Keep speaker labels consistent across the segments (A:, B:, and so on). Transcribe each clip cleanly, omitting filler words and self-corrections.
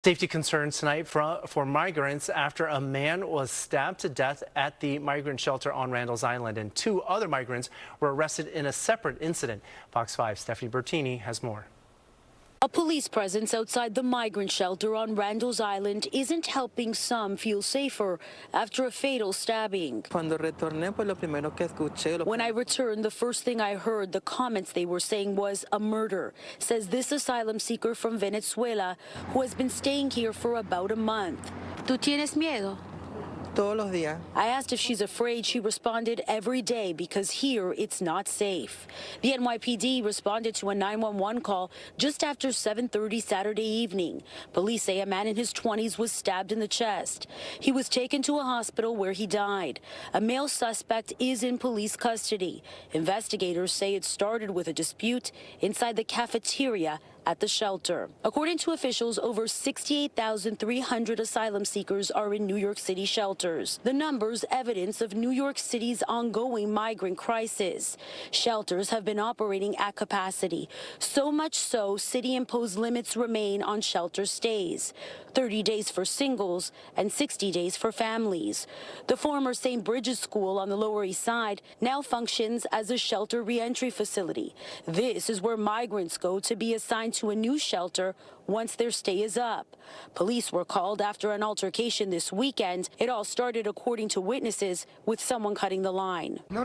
A: Safety concerns tonight for migrants after a man was stabbed to death at the migrant shelter on Randall's Island, and 2 other migrants were arrested in a separate incident. Fox 5's Stephanie Bertini has more.
B: A police presence outside the migrant shelter on Randall's Island isn't helping some feel safer after a fatal stabbing. When I returned, the first thing I heard, the comments they were saying was a murder, says this asylum seeker from Venezuela who has been staying here for about a month. ¿Tú tienes miedo?
C: Todos los días.
B: I asked if she's afraid. She responded every day because here it's not safe. The NYPD responded to a 911 call just after 7:30 Saturday evening. Police say a man in his 20s was stabbed in the chest. He was taken to a hospital where he died. A male suspect is in police custody. Investigators say it started with a dispute inside the cafeteria at the shelter. According to officials, over 68,300 asylum seekers are in New York City shelters. The numbers evidence of New York City's ongoing migrant crisis. Shelters have been operating at capacity. So much so, city-imposed limits remain on shelter stays. 30 days for singles and 60 days for families. The former St. Bridget's School on the Lower East Side now functions as a shelter reentry facility. This is where migrants go to be assigned to a new shelter once their stay is up. Police were called after an altercation this weekend. It all started, according to witnesses, with someone cutting the line. They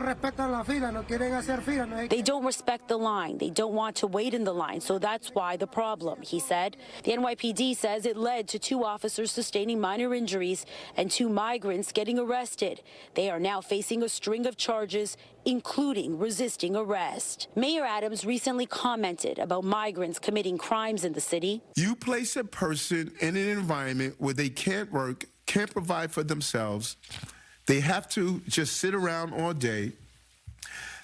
B: don't respect the line. They don't want to wait in the line, so that's why the problem, he said. The NYPD says it led to 2 officers sustaining minor injuries and 2 migrants getting arrested. They are now facing a string of charges, including resisting arrest. Mayor Adams recently commented about migrants committing crimes in the city.
D: You place a person in an environment where they can't work, can't provide for themselves. They have to just sit around all day.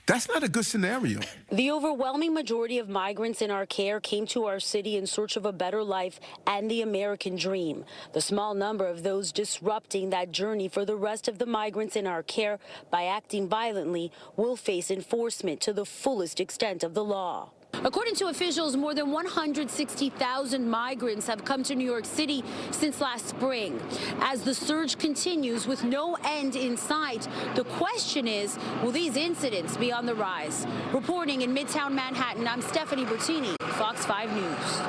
D: That's not a good scenario.
B: The overwhelming majority of migrants in our care came to our city in search of a better life and the American dream. The small number of those disrupting that journey for the rest of the migrants in our care by acting violently will face enforcement to the fullest extent of the law. According to officials, more than 160,000 migrants have come to New York City since last spring. As the surge continues with no end in sight, the question is, will these incidents be on the rise? Reporting in Midtown Manhattan, I'm Stephanie Bertini, Fox 5 News.